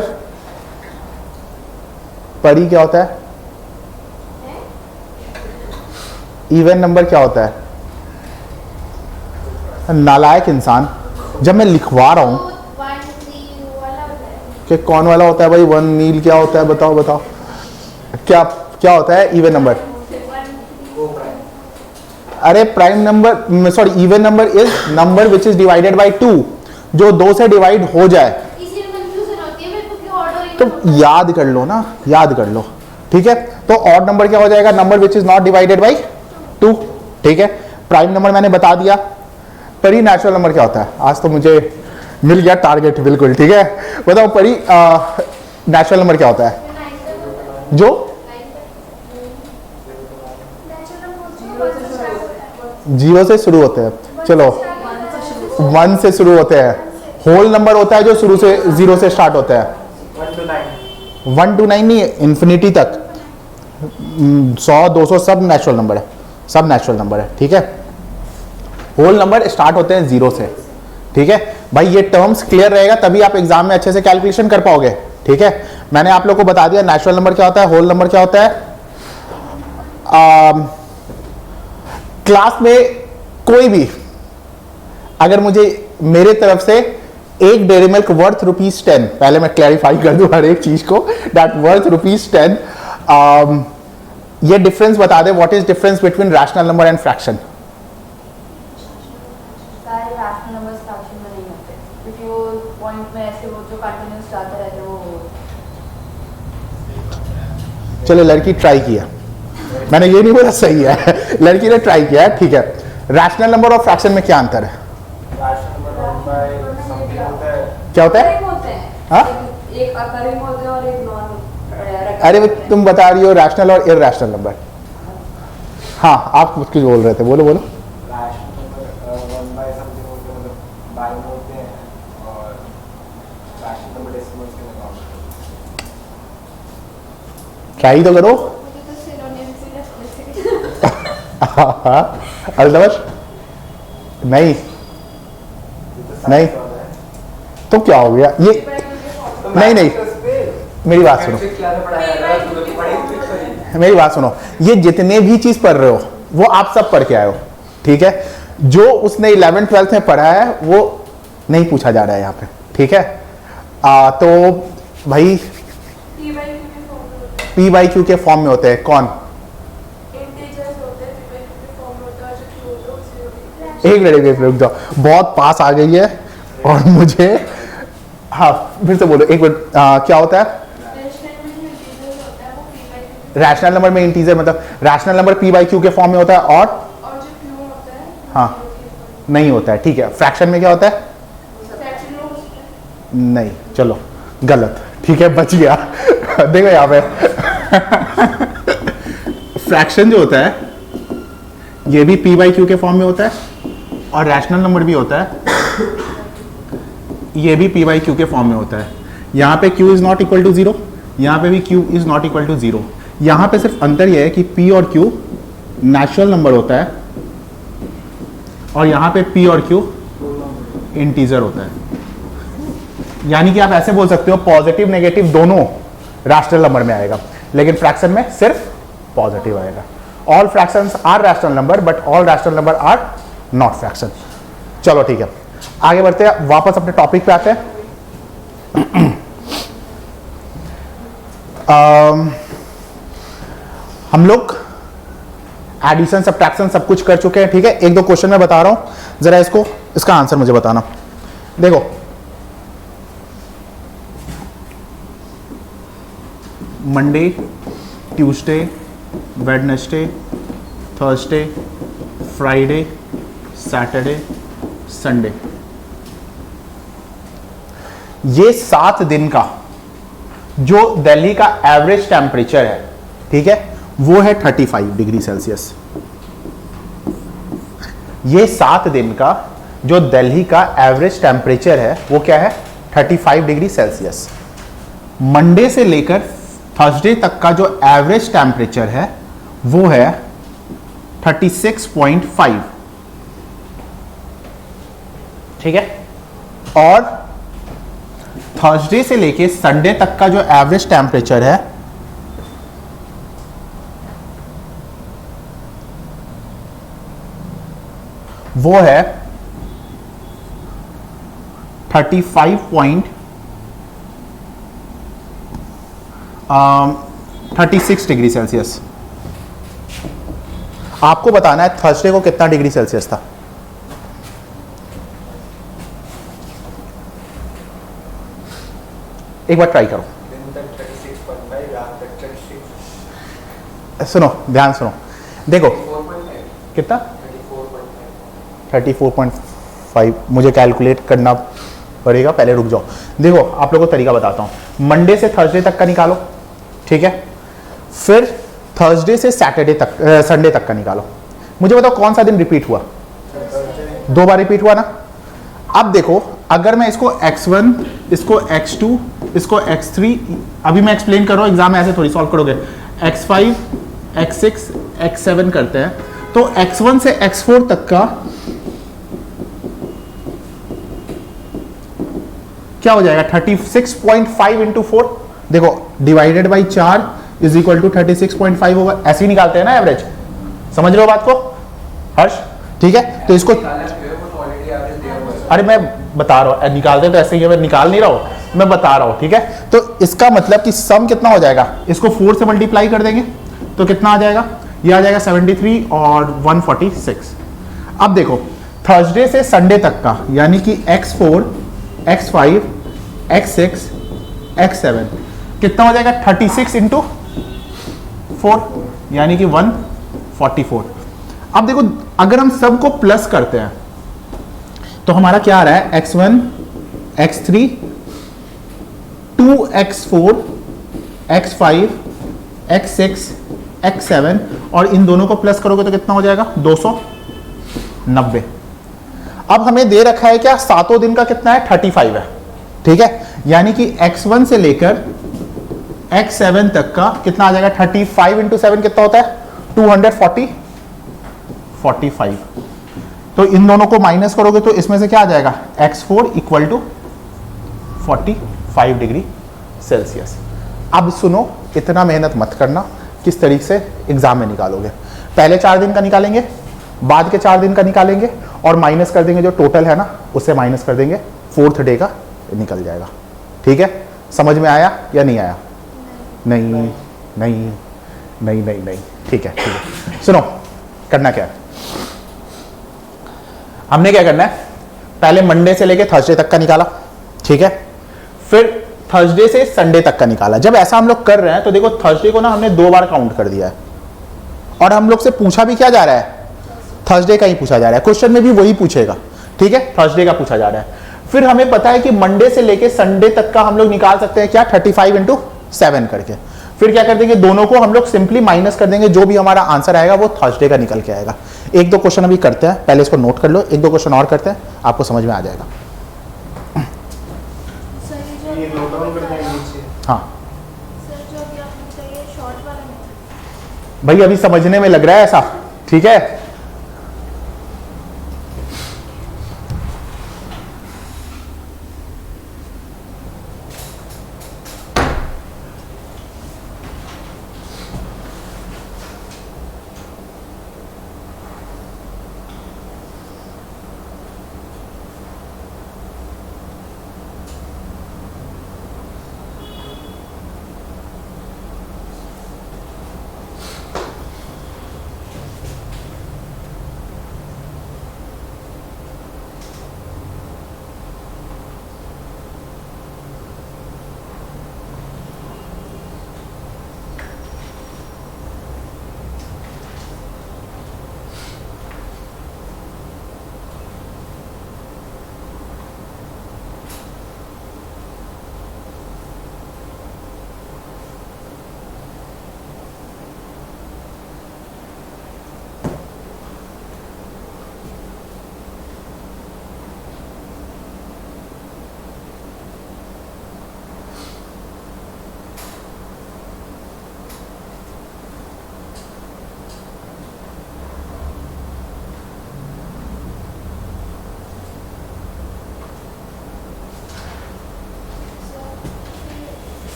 Speaker 1: परी क्या होता है? इवन नंबर क्या होता है? नालायक इंसान, जब मैं लिखवा रहा हूं कि कौन वाला होता है भाई? 1 नील क्या होता है? बताओ बताओ, क्या क्या होता है इवन नंबर? अरे prime number, sorry, even number is number which is divided by 2, जो 2 से डिवाइड हो जाए। तो याद कर लो ना, याद कर लो। ठीक है, तो ऑड नंबर क्या हो जाएगा? Number which is not divided by 2। ठीक है, प्राइम नंबर मैंने बता दिया। परी नेचुरल नंबर क्या होता है? आज तो मुझे मिल गया टारगेट, बिल्कुल। ठीक है, बताओ परी, नेचुरल नंबर क्या होता है? जो 0 से शुरू होते हैं। चलो 1 से शुरू होते हैं। होल नंबर होता है जो शुरू से 0 से स्टार्ट होता है। 1 to 9 नहीं, इंफिनिटी तक। 100 200 सब नेचुरल नंबर है, सब नेचुरल नंबर है। ठीक है, होल नंबर स्टार्ट होते हैं 0 से। ठीक है भाई, ये टर्म्स क्लियर रहेगा तभी आप एग्जाम में अच्छे से कैलकुलेशन कर पाओगे। ठीक है, मैंने आप लोग को बता दिया नेचुरल नंबर क्या होता है, होल नंबर क्या होता है। क्लास में कोई भी अगर मुझे मेरे तरफ से एक डेयरी मिल्क वर्थ ₹10, पहले मैं क्लैरिफाई कर दूं हर एक चीज को, दैट वर्थ ₹10, ये डिफरेंस बता दे, what is difference between rational number and fraction? चलो, लड़की ट्राई किया, मैंने ये नहीं बोला सही है, लड़की ने ट्राई किया है। ठीक है, रैशनल नंबर और फ्रैक्शन में क्या अंतर है? क्या होता है? हाँ,
Speaker 2: एक अकरिंग होते हैं और एक नॉन।
Speaker 1: अरे तुम बता रही हो रैशनल और इरैशनल नंबर। हाँ, आप कुछ बोल रहे थे, बोलो बोलो। ट्राई तो करो। अल्दमश नहीं नहीं, तो क्या हो गया ये? नहीं नहीं, मेरी बात सुनो, मेरी बात सुनो, ये जितने भी चीज पढ़ रहे हो वो आप सब पढ़ के आए हो। ठीक है, जो उसने 11th 12th में पढ़ा है वो नहीं पूछा जा रहा है यहाँ पे। ठीक है, तो भाई P by Q के फॉर्म में होते हैं कौन? एक मिनट रुक जाओ, बहुत पास आ गई है और मुझे, हाँ फिर से बोलो एक मिनट, क्या होता है? रैशनल नंबर में इंटीजर, मतलब rational number P by Q के फॉर्म में होता है, और जो Q होता है हाँ नहीं होता है। ठीक है, फ्रैक्शन में क्या होता है? नहीं, चलो गलत। ठीक है, बच गया। देखो यहाँ पे फ्रैक्शन जो होता है ये भी P by Q के फॉर्म में होता है, और रैशनल नंबर भी होता है, ये भी P by Q के फॉर्म में होता है। यहाँ पे Q is not equal to 0, यहाँ पे भी Q is not equal to 0। यहाँ पे सिर्फ अंतर यह है कि P और Q नेचुरल नंबर होता है, और यहाँ पे P और Q इंटीजर होता है। यानी कि आप ऐसे बोल सकते हो पॉजिटिव नेगेटिव दोनों रैशनल नंबर में आएगा, लेकिन फ्रैक्शन में सिर्फ पॉजिटिव आएगा। All fractions are rational number, but all rational number are not fraction. चलो ठीक है, आगे बढ़ते हैं, वापस अपने टॉपिक पे आते हैं। हम लोग एडिशन सब्ट्रैक्शन सब कुछ कर चुके हैं, ठीक है। एक दो क्वेश्चन मैं बता रहा हूं, जरा इसको इसका आंसर मुझे बताना। देखो Monday, Tuesday, Wednesday, Thursday, Friday, Saturday, Sunday, ये 7 दिन का जो दिल्ली का एवरेज टेम्परेचर है, ठीक है, वो है 35 डिग्री सेल्सियस। ये 7 दिन का जो दिल्ली का एवरेज टेम्परेचर है वो क्या है, 35 डिग्री सेल्सियस। मंडे से लेकर थर्सडे तक का जो एवरेज टेम्परेचर है वो है 36.5, ठीक है। और थर्सडे से लेके संडे तक का जो एवरेज टेम्परेचर है वो है 36 डिग्री सेल्सियस। आपको बताना है थर्सडे को कितना डिग्री सेल्सियस था। एक बार ट्राई करो, सुनो ध्यान सुनो, देखो कितना 34.5, मुझे कैलकुलेट करना पड़ेगा, पहले रुक जाओ। देखो आप लोगों को तरीका बताता हूं, मंडे से थर्सडे तक का निकालो, ठीक है, फिर थर्सडे से सैटरडे तक संडे तक का निकालो। मुझे बताओ कौन सा दिन रिपीट हुआ, 2 बार रिपीट हुआ ना। अब देखो अगर मैं इसको x1, इसको x2, इसको x3, अभी मैं एक्सप्लेन कर रहा हूं, एग्जाम में ऐसे थोड़ी सॉल्व करोगे, x5, x6, x7 करते हैं, तो x1 से x4 तक का क्या हो जाएगा, 36.5 इंटू 4, देखो divided by 4 is equal to 36.5 होगा। ऐसे ही निकालते हैं ना एवरेज, समझ रहे हो बात को हर्ष, ठीक है। तो इसको अरे मैं बता रहा हूं, निकालते तो ऐसे ही है, मैं निकाल नहीं रहा हूं, मैं बता रहा हूं, ठीक है। तो इसका मतलब कि सम कितना हो जाएगा, इसको 4 से मल्टीप्लाई कर देंगे तो कितना आ जाएगा, ये आ जाएगा 73 और 146। अब देखो थर्सडे से संडे तक का, यानी कि x4, x5, x6, x7 कितना हो जाएगा, 36 इंटू 4, यानी कि 144। अब देखो अगर हम सबको प्लस करते हैं तो हमारा क्या आ रहा है, x1, x3, 2x4, x5, x6, x7, और इन दोनों को प्लस करोगे तो कितना हो जाएगा, 290। अब हमें दे रखा है क्या, 7 दिन का कितना है, 35 है, ठीक है। यानी कि x1 से लेकर x7 तक का कितना आ जाएगा, 35 इंटू 7 कितना होता है, 245। तो इन दोनों को माइनस करोगे तो इसमें से क्या आ जाएगा, x4 equal to 45 degree Celsius. अब सुनो, इतना मेहनत मत करना, किस तरीके से एग्जाम में निकालोगे, पहले 4 दिन का निकालेंगे, बाद के 4 दिन का निकालेंगे, और माइनस कर देंगे जो टोटल है ना, उससे माइनस कर देंगे, 4th डे का निकल जाएगा, ठीक है। समझ में आया या नहीं आया, नहीं नहीं नहीं नहीं नहीं, ठीक है, ठीक है। सुनो करना क्या है, हमने क्या करना है, पहले मंडे से लेके थर्सडे तक का निकाला, ठीक है, फिर थर्सडे से संडे तक का निकाला। जब ऐसा हम लोग कर रहे हैं तो देखो थर्सडे को ना हमने 2 बार काउंट कर दिया है, और हम लोग से पूछा भी क्या जा रहा है, थर्सडे का ही पूछा जा रहा है, क्वेश्चन में भी वही पूछेगा, ठीक है, थर्सडे का पूछा जा रहा है। फिर हमें पता है कि मंडे से लेके संडे तक का हम लोग निकाल सकते हैं क्या, 35 इंटू 7 करके। फिर क्या कर देंगे, दोनों को हम लोग सिंपली माइनस कर देंगे, जो भी हमारा आंसर आएगा वो थर्सडे का निकल के आएगा। 1-2 क्वेश्चन अभी करते हैं, पहले इसको नोट कर लो, 1-2 क्वेश्चन और करते हैं, आपको समझ में आ जाएगा। हाँ भाई अभी समझने में लग रहा है ऐसा, ठीक है।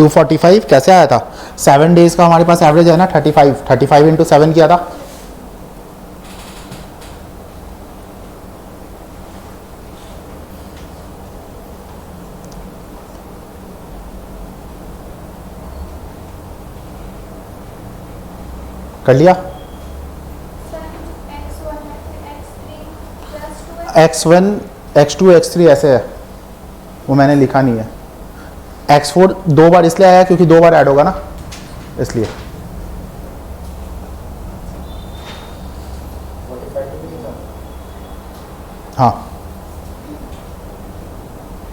Speaker 1: 245 कैसे आया था? 7 डेज का हमारे पास एवरेज है ना 35, 35 इंटू 7 किया था। कर लिया? x1 x2 x3 ऐसे है, वो मैंने लिखा नहीं है। x4 दो बार इसलिए आया क्योंकि दो बार ऐड होगा ना, इसलिए। हाँ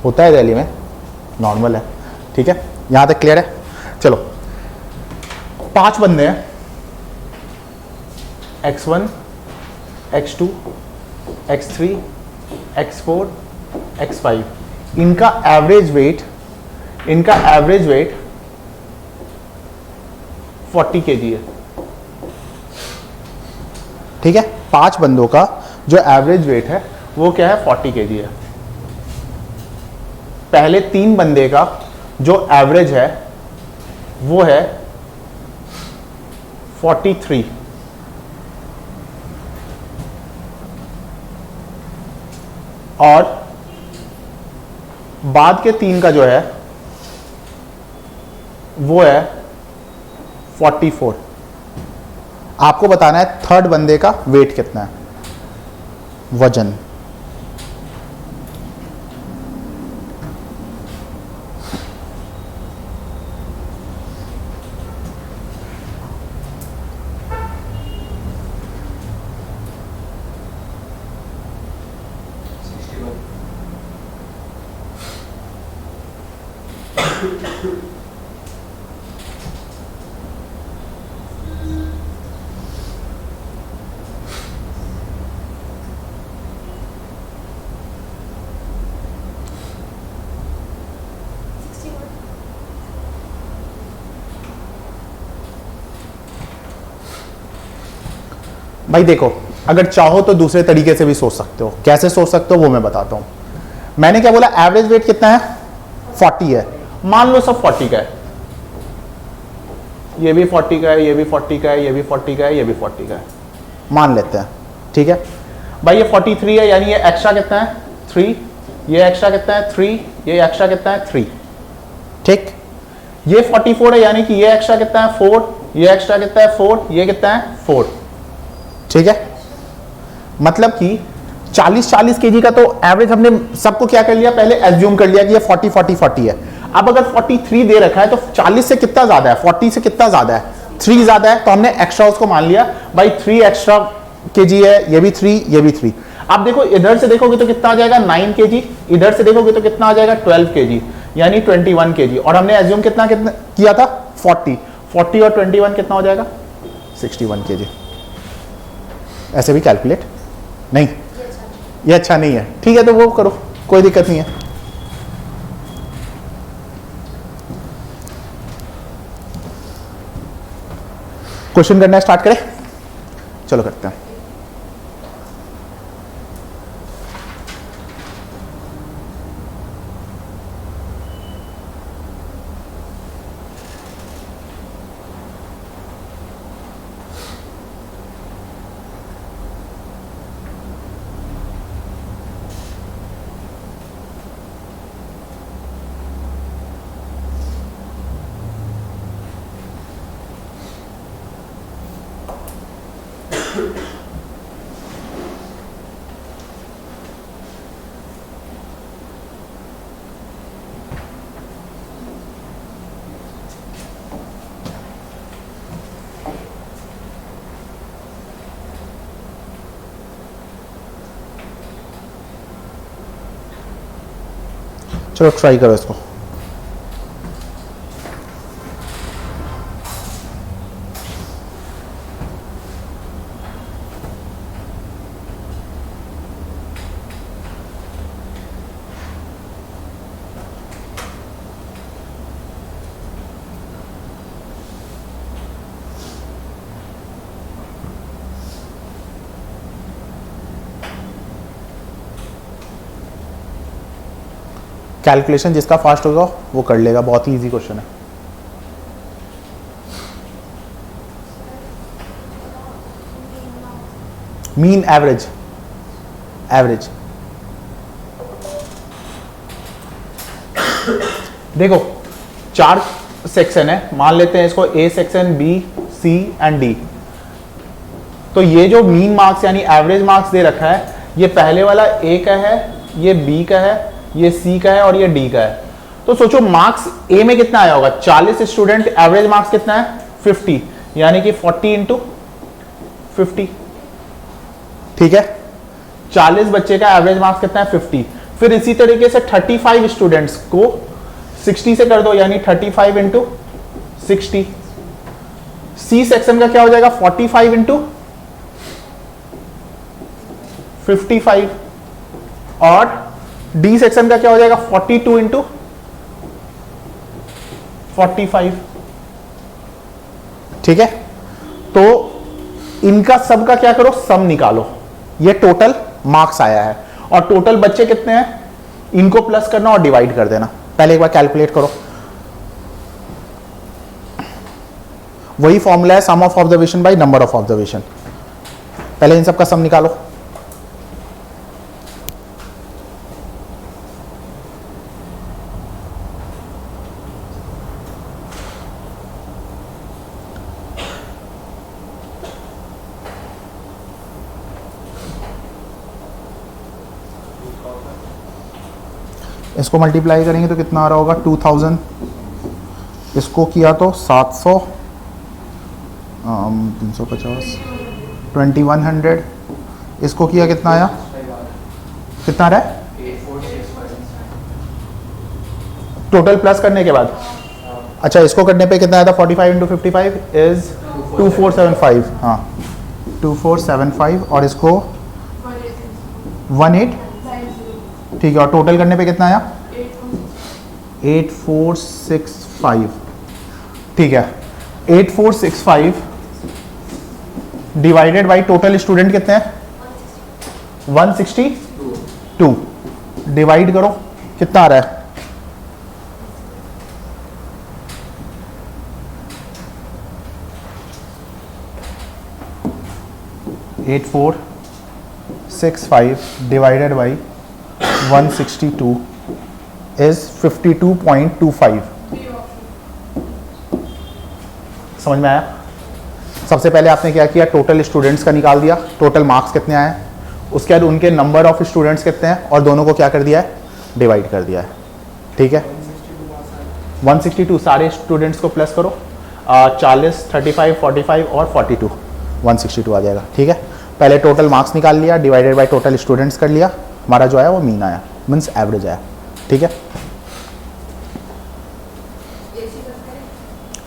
Speaker 1: होता है दिल्ली में, नॉर्मल है, ठीक है, यहां तक क्लियर है। चलो 5 बंदे हैं, x1 x2 x3 x4 x5, इनका एवरेज वेट 40 kg है, ठीक है। 5 बंदों का जो एवरेज वेट है वो क्या है? 40 kg है। पहले 3 बंदे का जो एवरेज है वो है 43, और बाद के 3 का जो है वो है 44। आपको बताना है थर्ड बंदे का वेट कितना है, वजन। भाई देखो, अगर चाहो तो दूसरे तरीके से भी सोच सकते हो। कैसे सोच सकते हो वो मैं बताता हूं। मैंने क्या बोला? एवरेज वेट कितना है? 40 है। मान लो सब 40 का है, ये भी 40 का है, ये भी 40 का है, ये भी 40 का है, ये भी 40 का है, मान लेते हैं, ठीक है। भाई ये 43 है, यानी ये एक्स्ट्रा कितना है? 3, ये एक्स्ट्रा कितना है? 3, ये एक्स्ट्रा कितना है? 3, ठीक। ये 44 है, यानी कि ये एक्स्ट्रा कितना है? 4, ये एक्स्ट्रा कितना है? 4, ये कितना है? 4, ठीक है। मतलब कि 40 केजी का तो एवरेज हमने सबको क्या कर लिया? पहले एज्यूम कर लिया कि ये 40 है। अब अगर 43 दे रखा है तो 40 से कितना ज्यादा है? 40 से कितना ज्यादा है? 3 ज्यादा है, तो हमने एक्स्ट्रा उसको मान लिया भाई 3 एक्स्ट्रा केजी है, ये भी 3, ये भी 3। आप देखो, इधर से देखोगे तो कितना आ जाएगा? 9 केजी, इधर से देखोगे तो कितना आ जाएगा? 12 केजी, यानी 21 केजी। और हमने एज्यूम कितना कितना किया था? 40 और 21 कितना हो जाएगा? 61 केजी। ऐसे भी कैलकुलेट नहीं, ये अच्छा नहीं है, ठीक है, तो वो करो, कोई दिक्कत नहीं है। क्वेश्चन करना स्टार्ट करें? चलो करते हैं। चलो ट्राई करो इसको। कैलकुलेशन जिसका फास्ट होगा वो कर लेगा, बहुत ही इजी क्वेश्चन है। मीन एवरेज, एवरेज देखो 4 सेक्शन है, मान लेते हैं इसको A section, B, C and D. तो ये जो मीन मार्क्स यानी एवरेज मार्क्स दे रखा है, ये पहले वाला ए का है, ये बी का है, ये सी का है और ये डी का है। तो सोचो मार्क्स ए में कितना आया होगा, 40 स्टूडेंट, एवरेज मार्क्स कितना है 50, यानी कि 40 इंटू 50, ठीक है। 40 बच्चे का एवरेज मार्क्स कितना है 50। फिर इसी तरीके से 35 स्टूडेंट्स को 60 से कर दो, यानी 35 इंटू 60। सी सेक्शन का क्या हो जाएगा 45 इंटू 55 और डी सेक्शन का क्या हो जाएगा 42 इंटू 45, ठीक है। तो इनका सब का क्या करो, सम निकालो। ये टोटल मार्क्स आया है और टोटल बच्चे कितने हैं, इनको प्लस करना और डिवाइड कर देना। पहले एक बार कैलकुलेट करो, वही फॉर्मूला है sum of observation by number of observation. पहले इन सब का सम निकालो। इसको मल्टीप्लाई करेंगे तो कितना आ रहा होगा 2000, इसको किया तो 700, 350, 2100, इसको किया कितना आया, कितना आ रहा है टोटल प्लस करने के बाद। अच्छा इसको करने पे कितना आया था 45 इंटू 55 इज 2475, हाँ 2475 और इसको 18, ठीक है। और टोटल करने पे कितना आया 8465, ठीक है। 8465 डिवाइडेड बाई टोटल स्टूडेंट कितने हैं 162, डिवाइड करो कितना आ रहा है 8465 divided by 162 is 52.25। समझ में आया। सबसे पहले आपने क्या किया, टोटल स्टूडेंट्स का निकाल दिया, टोटल मार्क्स कितने आए, उसके बाद उनके नंबर ऑफ स्टूडेंट्स कितने हैं और दोनों को क्या कर दिया है, डिवाइड कर दिया है, ठीक है। 162 सारे स्टूडेंट्स को प्लस करो, 40, 35, 45 और 42, 162 आ जाएगा, ठीक है। पहले टोटल मार्क्स निकाल लिया, डिवाइडेड बाय टोटल स्टूडेंट्स कर लिया, हमारा जो आया वो मीन आया, मीन्स एवरेज आया, ठीक है।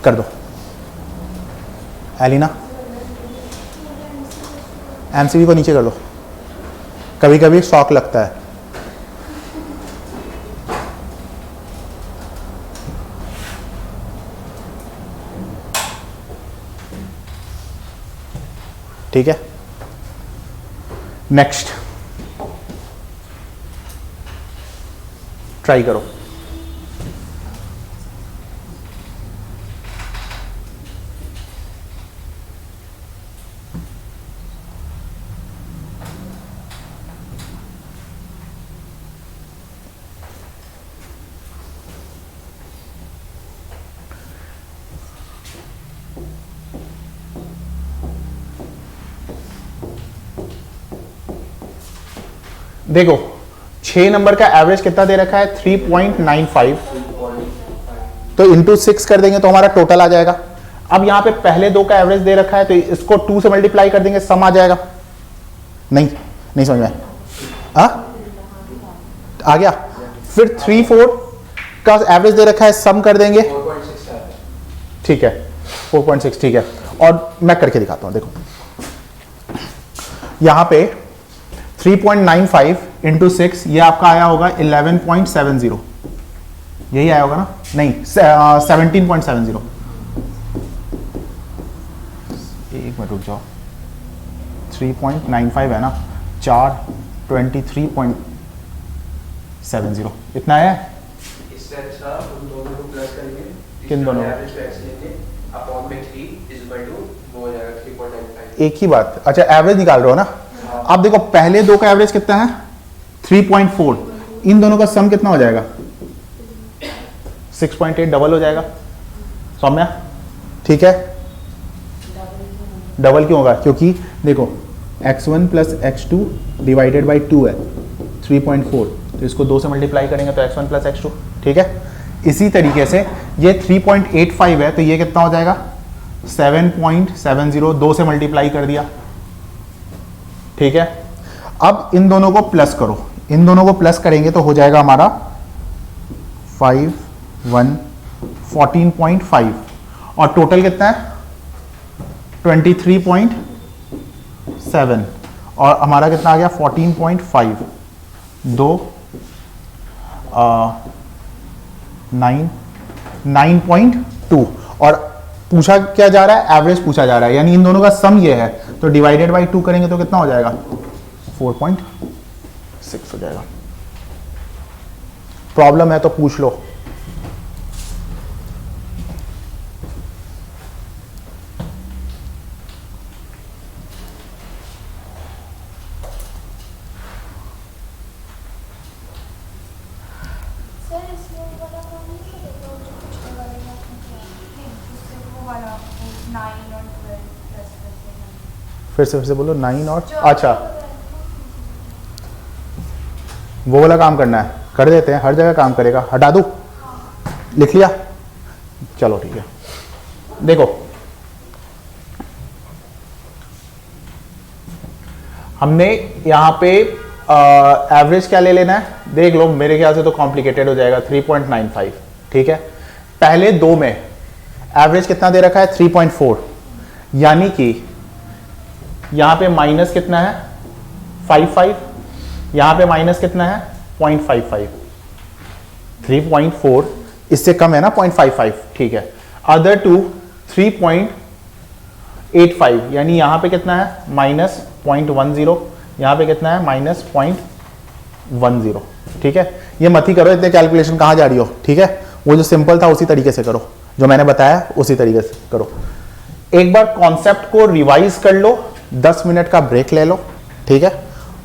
Speaker 1: कर दो एलिना, एमसीबी को नीचे कर दो, कभी कभी शॉक लगता है। ठीक है, नेक्स्ट ट्राई करो। देखो 6 नंबर का एवरेज कितना दे रखा है 3.95, तो इंटू 6 कर देंगे तो हमारा टोटल आ जाएगा। अब यहां पे पहले दो का एवरेज दे रखा है तो इसको 2 से मल्टीप्लाई कर देंगे, सम आ जाएगा। नहीं समझ में आ गया। फिर 3, 4 का एवरेज दे रखा है, सम कर देंगे, ठीक है 4.6, ठीक है। और मैं करके दिखाता हूं, देखो यहां पे 3.95 इंटू 6 ये आपका आया होगा 11.70, यही आया होगा ना, नहीं 17.70। एक मिनट रुक जाओ, 3.95 है ना, 4 23.70 इतना है।
Speaker 3: इससे अच्छा उन दोनों को प्लस करेंगे,
Speaker 1: किन दोनों?
Speaker 3: एवरेज को x लेंगे अपॉन में 3 इज इक्वल टू वो हो जाएगा 3.95।
Speaker 1: एक ही बात, अच्छा एवरेज निकाल रहे हो ना, अब देखो पहले दो का एवरेज कितना है 3.4, इन दोनों का सम कितना हो जाएगा 6.8, डबल हो जाएगा सौम्या, ठीक है। डबल क्यों होगा, क्योंकि देखो x1 plus x2 divided by 2 है 3.4, तो इसको 2 से मल्टीप्लाई करेंगे तो x1 प्लस x2, ठीक है। इसी तरीके से ये 3.85 है तो ये कितना हो जाएगा 7.70, 2 से मल्टीप्लाई कर दिया, ठीक है। अब इन दोनों को प्लस करो, इन दोनों को प्लस करेंगे तो हो जाएगा हमारा 14.5 और टोटल कितना है 23.7 और हमारा कितना आ गया 14.5, 9.2 और पूछा क्या जा रहा है, एवरेज पूछा जा रहा है, यानी इन दोनों का सम ये है, तो डिवाइडेड बाई 2 करेंगे तो कितना हो जाएगा 4.6 हो जाएगा। प्रॉब्लम है तो पूछ लो। फिर से बोलो 9 और अच्छा वो वाला काम करना है, कर देते हैं, हर जगह काम करेगा, हटा दूं, लिख लिया, चलो ठीक है। देखो हमने यहां पे एवरेज क्या ले लेना है, देख लो, मेरे ख्याल से तो कॉम्प्लिकेटेड हो जाएगा 3.95, ठीक है। पहले दो में एवरेज कितना दे रखा है 3.4, यानी कि यहां पे माइनस कितना है 55, यहां पे माइनस कितना है 0.55, 3.4 इससे कम है ना 0.55, ठीक है। अदर टू 3.85, यानी यहां पे कितना है माइनस 0.10, यहां पे कितना है माइनस 0.10, ठीक है। ये मत ही करो इतने कैलकुलेशन कहां जा रही हो, ठीक है। वो जो सिंपल था उसी तरीके से करो, जो मैंने बताया उसी तरीके से करो। एक बार कॉन्सेप्ट को रिवाइज कर लो, 10 मिनट का ब्रेक ले लो, ठीक है।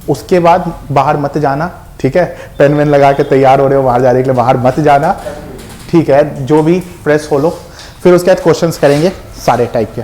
Speaker 1: उसके बाद बाहर मत जाना, ठीक है। पेन वेन लगा के तैयार हो रहे हो बाहर जाने के लिए, बाहर मत जाना, ठीक है। जो भी फ्रेश हो लो, फिर उसके बाद क्वेश्चंस करेंगे सारे टाइप के।